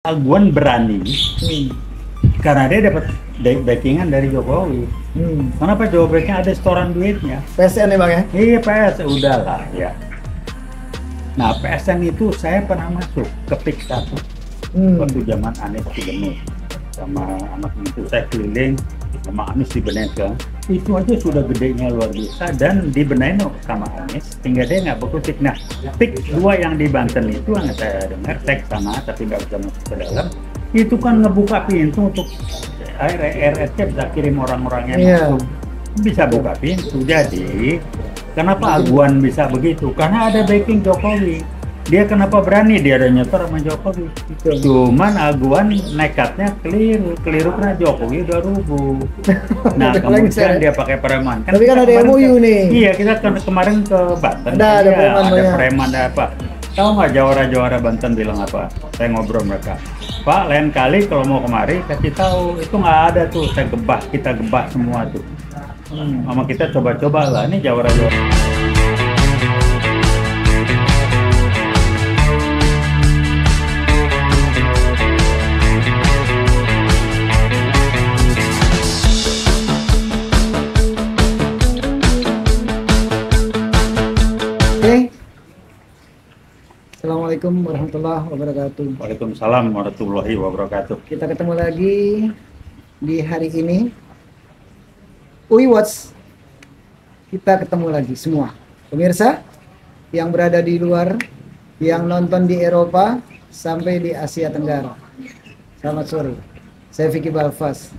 Aguan berani Hmm. karena dia dapat backingan dari Jokowi. Kenapa Jokowi ada setoran duitnya? PSN ya bang ya? Iya PS, udahlah ya. Nah PSN itu saya pernah masuk ke PIK 1 waktu zaman Anies Gubernur sama anak itu saya keliling sama Anies dibenerin kan. Itu aja sudah gedenya luar biasa dan dibenahin sama Anies sehingga dia nggak berkutik. Nah PIK 2 yang di Banten itu yang saya dengar saya sana tapi nggak bisa masuk ke dalam itu kan ngebuka pintu untuk RRC bisa kirim orang-orangnya masuk, bisa buka pintu. Jadi kenapa Aguan bisa begitu? Karena ada backing Jokowi. Dia kenapa berani dia ada nyetor sama Jokowi? Cuman Aguan nekatnya keliru karena Jokowi udah rubuh. Nah kemudian dia pakai preman. Tapi kan ada MOU nih. Iya kita kan kemarin ke Banten. Ada preman ada apa? Tahu nggak jawara Banten bilang apa? Saya ngobrol mereka. Pak, lain kali kalau mau kemari kasih tahu itu nggak ada tuh. Kita gebah semua tuh. Sama kita coba-coba lah. Ini jawara. Assalamualaikum warahmatullahi wabarakatuh. Waalaikumsalam warahmatullahi wabarakatuh. Kita ketemu lagi di hari ini. Watch. Kita ketemu lagi semua pemirsa yang berada di luar, yang nonton di Eropa sampai di Asia Tenggara. Selamat sore. Saya Vicky Balfas.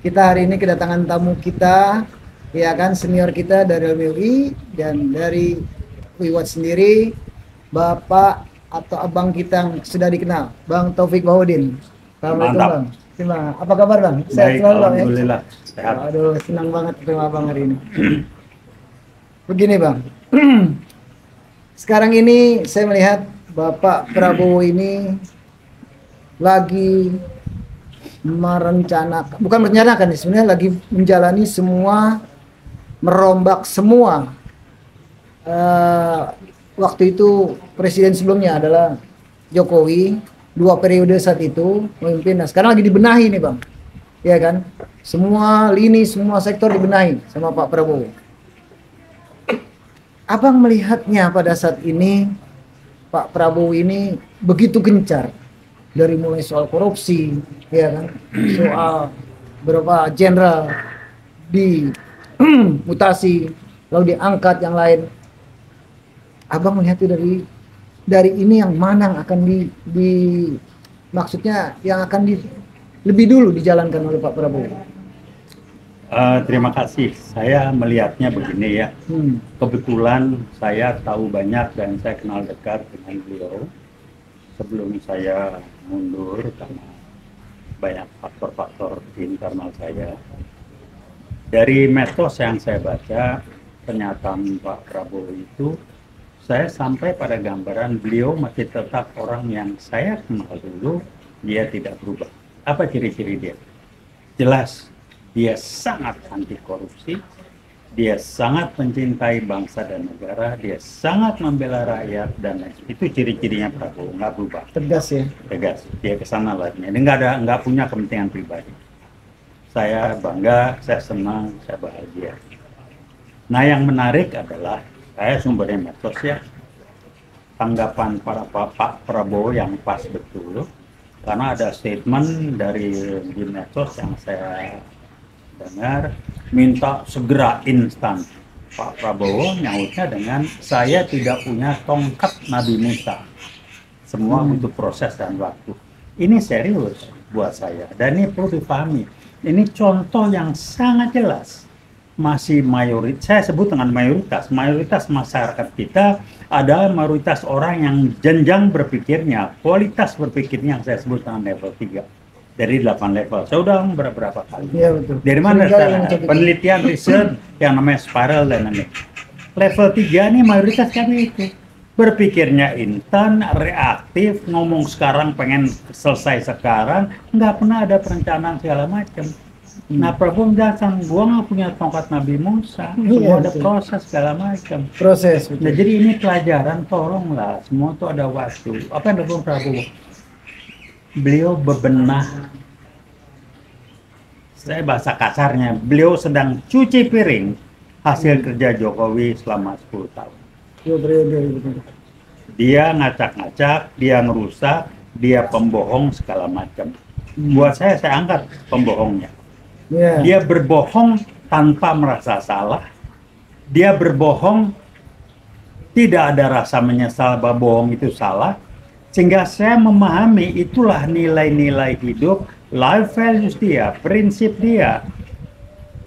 Kita hari ini kedatangan tamu kita, ya kan, senior kita dari LMUI dan dari Watch sendiri, Bapak atau abang kita yang sudah dikenal, Bang Taufik Bahudin. Assalamualaikum Bang. Gimana? Apa kabar Bang? Sehat selalu Bang. Alhamdulillah. Sehat. Aduh, senang banget ketemu Abang hari ini. Begini Bang, sekarang ini saya melihat Bapak Prabowo ini lagi merencanakan, sebenarnya lagi menjalani semua, merombak semua. Waktu itu presiden sebelumnya adalah Jokowi, 2 periode saat itu memimpin. Nah sekarang lagi dibenahi nih Bang, ya kan? Semua lini, semua sektor dibenahi sama Pak Prabowo. Abang melihatnya pada saat ini Pak Prabowo ini begitu gencar, dari mulai soal korupsi, ya kan, soal beberapa jenderal di mutasi lalu diangkat yang lain. Abang melihat itu dari ini yang mana yang akan maksudnya yang akan lebih dulu dijalankan oleh Pak Prabowo. Terima kasih. Saya melihatnya begini ya. Kebetulan saya tahu banyak dan saya kenal dekat dengan beliau sebelum saya mundur karena banyak faktor-faktor di internal saya. Dari medsos yang saya baca, pernyataan Pak Prabowo itu, saya sampai pada gambaran beliau masih tetap orang yang saya kenal dulu, dia tidak berubah. Apa ciri-ciri dia? Jelas, dia sangat anti korupsi, dia sangat mencintai bangsa dan negara, dia sangat membela rakyat, dan itu ciri-cirinya Prabowo, nggak berubah. Tegas ya? Tegas, dia kesana larinya. Dia nggak punya kepentingan pribadi. Saya bangga, saya senang, saya bahagia. Nah yang menarik adalah, saya sumbernya medsos ya, tanggapan para Pak Prabowo yang pas betul, karena ada statement dari di medsos yang saya dengar, minta segera instan. Pak Prabowo nyautnya dengan, saya tidak punya tongkat Nabi Musa, semua butuh proses dan waktu. Ini serius buat saya, dan ini perlu dipahami. Ini contoh yang sangat jelas. Masih mayoritas, saya sebut dengan mayoritas masyarakat kita ada mayoritas orang yang jenjang berpikirnya, kualitas berpikirnya yang saya sebut dengan level 3 dari 8 level. Saya udah berapa kali. Ya, betul. Dari mana penelitian riset yang namanya spiral dynamic. Level 3 ini mayoritas kami itu berpikirnya instan, reaktif, ngomong sekarang pengen selesai sekarang, nggak pernah ada perencanaan segala macam. Nah Prabowo menjelaskan, gua nggak punya tongkat Nabi Musa, semua ada proses segala macam. Proses. Nah jadi ini pelajaran, tolonglah semua tuh ada waktu. Apa yang dilakukan Prabowo? beliau bebenah, saya bahasa kasarnya, beliau sedang cuci piring hasil kerja Jokowi selama 10 tahun. Dua periode gitu. Dia ngacak-ngacak, dia ngerusak, dia pembohong segala macam. Buat saya angkat pembohongnya. Iya. Dia berbohong tanpa merasa salah. Dia berbohong tidak ada rasa menyesal bahwa bohong itu salah. Sehingga saya memahami itulah nilai-nilai hidup, life values dia, prinsip dia.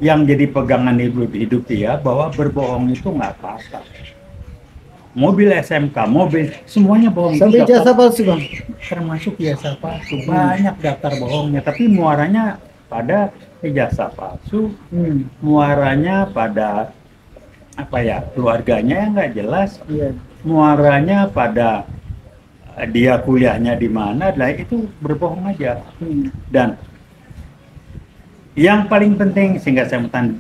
Yang jadi pegangan hidup dia bahwa berbohong itu nggak apa-apa. Mobil SMK, mobil semuanya bohong. Sampai jasa palsu, Bang. Termasuk jasa palsu. Banyak daftar bohongnya, tapi muaranya pada ijazah palsu, muaranya pada apa ya, keluarganya yang nggak jelas, Iya. muaranya pada dia kuliahnya di mana, lah itu berbohong aja. Dan yang paling penting sehingga saya mengatakan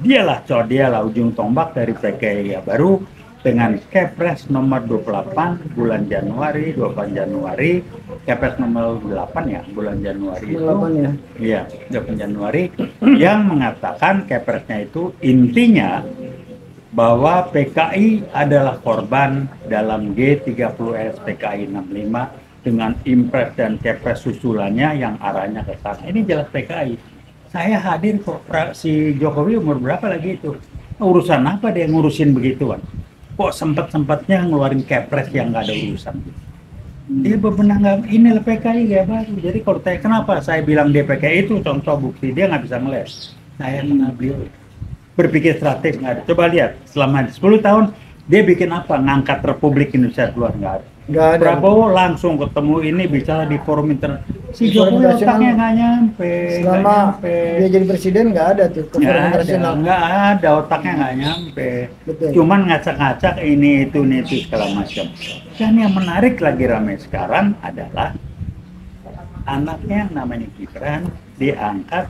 dialah ujung tombak dari PKI ya baru dengan Kepres nomor 28 bulan Januari, 28 Januari, Kepres nomor 8 ya, bulan Januari itu. 8 ya. Iya, 8 Januari yang mengatakan Kepresnya itu intinya bahwa PKI adalah korban dalam G30S PKI 65 dengan Impres dan Kepres susulannya yang arahnya ke sana. Ini jelas PKI. Saya hadir kok, si Jokowi umur berapa lagi itu? Urusan apa dia ngurusin begituan? Kok sempat-sempatnya ngeluarin Kepres yang nggak ada urusan? Dia bebenah nggak, inilah PKI ya baru. Jadi kalau tanya kenapa saya bilang dia PKI itu contoh bukti dia nggak bisa ngeles. Saya kenal beliau. Berpikir strategis nggak ada. Coba lihat selama 10 tahun dia bikin apa? Ngangkat Republik Indonesia keluar nggak ada. Nggak ada. Prabowo langsung ketemu ini bicara di forum internasional. Si Jokowi otaknya nggak nyampe. Selama dia jadi presiden nggak ada tuh ke forum internasional. Nggak ada, otaknya nggak nyampe. Betul. Cuman ngacak-ngacak ini itu segala macam. Dan yang menarik lagi ramai sekarang adalah anaknya yang namanya Gibran diangkat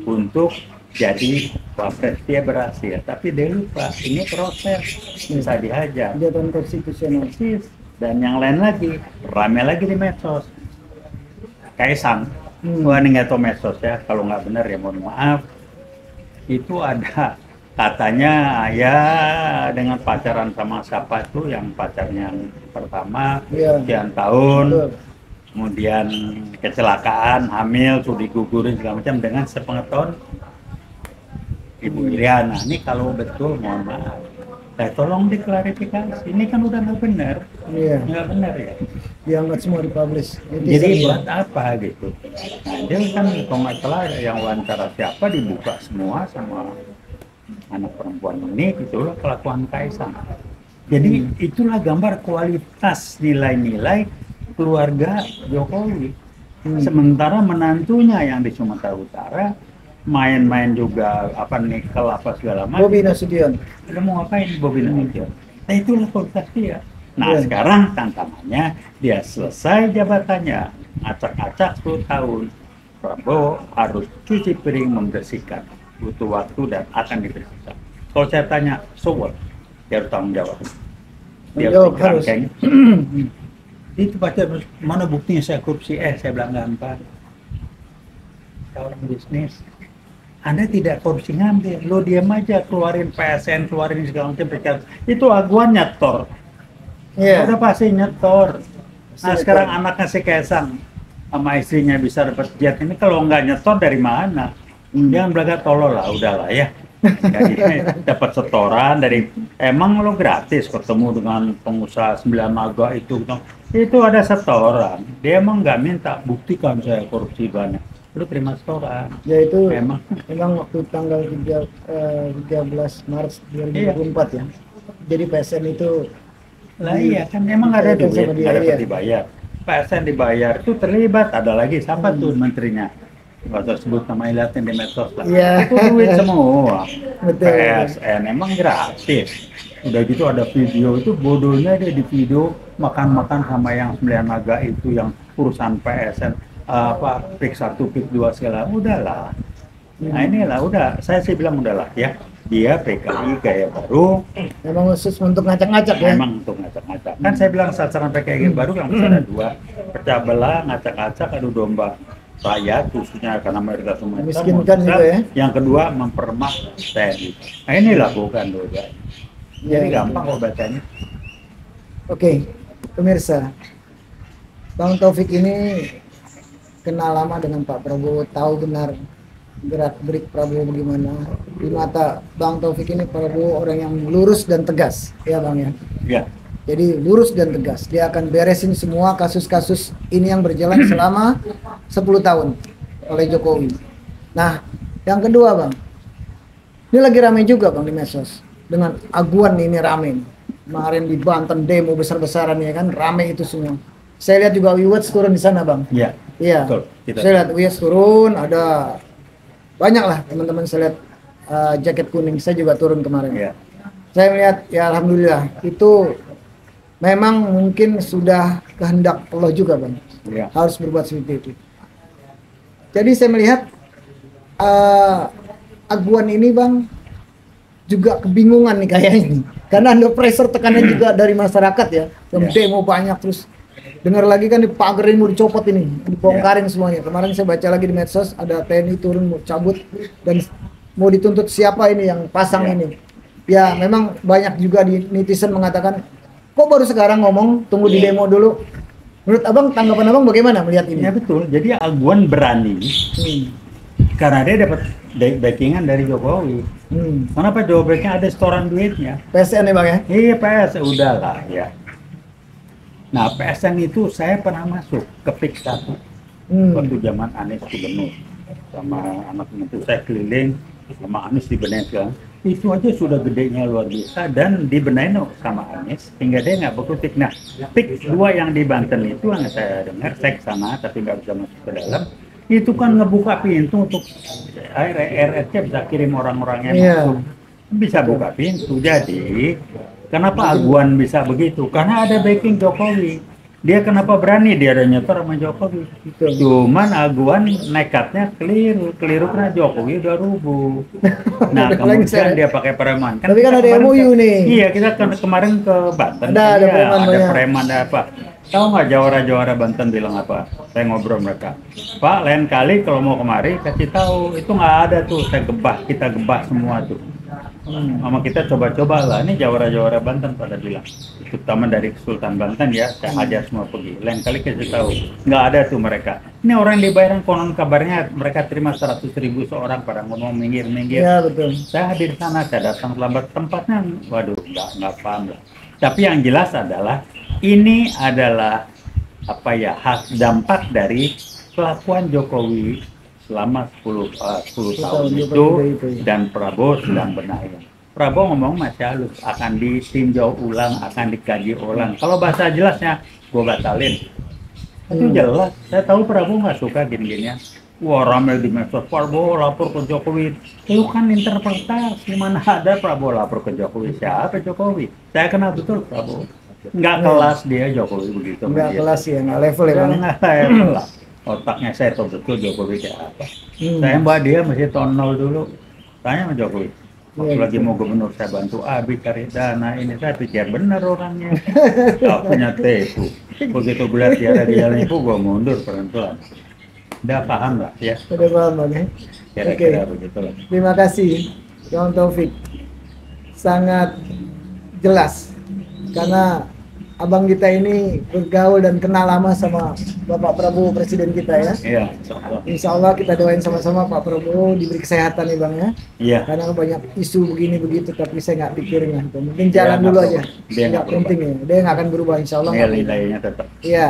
untuk jadi wapres. Dia berhasil, tapi dia lupa ini proses bisa dihajar. Jabatan konstitusional. Dan yang lain lagi ramai lagi di medsos. Kaisang, wah ini nggak tahu medsos ya, kalau nggak benar ya mohon maaf. Itu ada katanya ya dengan pacaran sama siapa tuh yang pacarnya yang pertama sekian tahun. Betul. Kemudian kecelakaan, hamil, sudah digugurin segala macam dengan sepengetahuan Ibu Iriana. Ini kalau betul mohon maaf. Tolong diklarifikasi. Ini kan udah nggak benar. Iya. Nggak benar ya. Diangkat semua dipublish. Jadi buat apa gitu? Nah, dia kan kalau nggak salah yang wawancara siapa dibuka semua sama anak perempuan ini, itulah kelakuan Kaisang. Jadi itulah gambar kualitas nilai-nilai keluarga Jokowi. Sementara menantunya yang di Sumatera Utara main-main juga apa nikel apa segala macam. Bobi Nasution. Udah mau ngapain Bobi Nasution? Nah itulah kualitas dia. Nah sekarang tantangannya dia selesai jabatannya, acak-acak 10 tahun. Prabowo harus cuci piring membersihkan, butuh waktu dan akan dibersihkan. Kalau saya tanya, so what? Dia harus tanggung jawab. Dia harus kerangkeng. Itu pasti mana buktinya saya korupsi? Saya bilang gampang. Saya orang bisnis. Anda tidak korupsi ngambil, lo diam aja keluarin PSN, keluarin segala macam. Itu aguan nyetor. Iya. Udah pasti nyetor. Nah sekarang anaknya si Kaisang sama istrinya bisa dapat jet ini, kalau nggak nyetor dari mana? Jangan belaga tolol lah, udahlah ya. Dapat setoran dari, emang lo gratis ketemu dengan pengusaha 9 Maga itu ada setoran. Dia emang nggak minta buktikan saya korupsi banyak. Lu terima setoran. Ya itu memang waktu tanggal 13 Maret 2024 ya. Jadi PSN itu lah iya kan memang ada duit, nggak dapat dibayar. PSN dibayar itu terlibat, ada lagi siapa tuh menterinya? Nggak usah sebut nama ilatin di medsos lah. Iya. Itu duit semua. Betul. PSN emang gratis. Udah gitu ada video itu bodohnya dia di video makan-makan sama yang 9 Naga itu yang urusan PSN. Apa pick 1 pick 2 segala udahlah. Nah inilah udah saya sih bilang udahlah ya, dia PKI gaya baru memang khusus untuk ngacak-ngacak ya. memang untuk ngacak-ngacak kan saya bilang sasaran PKI gaya baru kan ada 2, pecah belah, ngacak-ngacak, adu domba rakyat, khususnya karena mereka semua Islam, Miskinkan Islam. juga ya. Yang kedua mempermak TNI. Nah ini lakukan dulu. Jadi Ya, gampang kok bacanya. Oke, pemirsa, Bang Taufik ini kenal lama dengan Pak Prabowo, tahu benar gerak-gerik Prabowo bagaimana. Di mata Bang Taufik ini Prabowo orang yang lurus dan tegas, ya Bang ya. Ya, Jadi lurus dan tegas. Dia akan beresin semua kasus-kasus ini yang berjalan selama 10 tahun oleh Jokowi. Nah, yang kedua Bang, ini lagi rame juga Bang di medsos. Dengan aguan ini rame. Kemarin di Banten demo besar-besaran ya kan, rame itu semua. Saya lihat juga Wiwet turun di sana Bang. iya. Iya. Betul, Saya lihat Wiwet turun, ada banyak lah teman-teman saya lihat jaket kuning. Saya juga turun kemarin. Iya. Saya melihat ya alhamdulillah itu memang mungkin sudah kehendak Allah juga Bang, Iya. harus berbuat seperti itu. Jadi saya melihat aguan ini Bang juga kebingungan nih kayaknya, karena ada pressure tekanan juga dari masyarakat ya, yang Iya. demo banyak, terus dengar lagi kan di pagar ini mau dicopot ini, dibongkarin semuanya. Kemarin saya baca lagi di medsos ada TNI turun mau cabut dan mau dituntut siapa ini yang pasang Iya. ini. Ya memang banyak juga di netizen mengatakan kok baru sekarang ngomong, tunggu di demo dulu. Menurut abang, tanggapan abang bagaimana melihat ini? Ya betul. Jadi Aguan berani karena dia dapat backingan dari Jokowi. Kenapa Jokowi ada setoran duitnya? PSN ya bang ya? Iya PS, udahlah ya. Nah PSN itu saya pernah masuk ke PIK 1 waktu zaman Anies gubernur, sama anak mentu saya keliling sama Anies dibenahin sekarang. Itu aja sudah gedenya luar biasa dan dibenahin sama Anies hingga dia nggak berkutik. Nah PIK 2 yang di Banten itu yang saya dengar, saya kesana tapi nggak bisa masuk ke dalam. Itu kan ngebuka pintu untuk RRC bisa kirim orang-orangnya masuk, bisa buka pintu. Jadi kenapa Aguan bisa begitu? Karena ada backing Jokowi. Dia kenapa berani? Dia ada nyetor sama Jokowi. Cuman Aguan nekatnya keliru karena Jokowi udah rubuh. Nah kemudian dia pakai preman. Tapi kan ada MOU nih. Iya, kita kemarin ke Banten. Ada preman, ada preman, ada apa? Tahu nggak jawara-jawara Banten bilang apa? Saya ngobrol mereka. Pak, lain kali kalau mau kemari kasih tahu. Itu nggak ada tuh. Kita gebah semua tuh. Sama kita coba-coba lah. Ini jawara-jawara Banten pada bilang. Terutama dari Sultan Banten ya. Saya ajak semua pergi. Lain kali kasih tahu. Nggak ada tuh mereka. Ini orang yang dibayar konon kabarnya mereka terima 100.000 seorang pada ngomong minggir-minggir. Iya betul. Saya hadir di sana. Saya datang lambat tempatnya. Waduh, nggak paham lah. Tapi yang jelas adalah ini adalah apa ya, dampak dari kelakuan Jokowi selama 10 tahun itu dan Prabowo sedang benahi. Prabowo ngomong masih halus, akan ditinjau ulang, akan dikaji ulang. Kalau bahasa jelasnya, gue batalin. Itu jelas. Saya tahu Prabowo nggak suka gini-ginian. Wah ramai di medsos, Prabowo lapor ke Jokowi. Itu kan interpretasi, mana ada Prabowo lapor ke Jokowi? Siapa Jokowi? Saya kenal betul Prabowo. Nggak kelas dia Jokowi begitu. Nggak kelas ya, nggak level ya bang. Nggak level lah. Otaknya saya tahu betul Jokowi kayak apa. Saya mbak dia masih tahun 0 dulu. Tanya sama Jokowi. Waktu lagi mau gubernur saya bantu Abi cari dana ini, saya pikir benar orangnya. Gak punya tepu. Begitu gue lihat dia ada di jalan itu, gue mundur pelan-pelan. Udah paham lah ya. Udah paham bang ya. Kira-kira begitu lah. Terima kasih Bang Taufik. Sangat jelas. Karena abang kita ini bergaul dan kenal lama sama Bapak Prabowo Presiden kita ya. Iya. Insya Allah kita doain sama-sama Pak Prabowo diberi kesehatan nih bang ya. Iya. Karena banyak isu begini begitu, tapi saya nggak pikirin lah. Mungkin jalan Dia dulu nggak aja. berubah. Dia nggak Nggak penting ya. Dia nggak akan berubah Insya Allah. Nilai-nilainya tetap. Iya.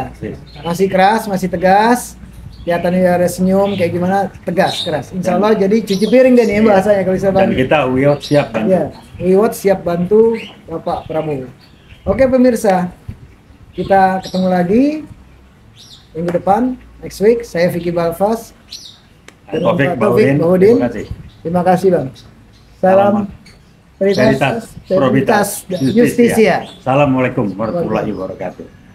Masih keras, masih tegas. Kelihatannya ada senyum kayak gimana, tegas, keras. Insya Allah jadi cuci piring deh nih bahasanya kalau saya Dan kita Wiot siap kan. Iya, Wiwot siap bantu Bapak Prabowo. Oke pemirsa, kita ketemu lagi minggu depan, next week. Saya Vicky Balfas. Taufik Pak Taufik Bahudin. Bahudin. Terima kasih. Terima kasih bang. Salam Veritas, Probitas, Justisia. Assalamualaikum warahmatullahi wabarakatuh.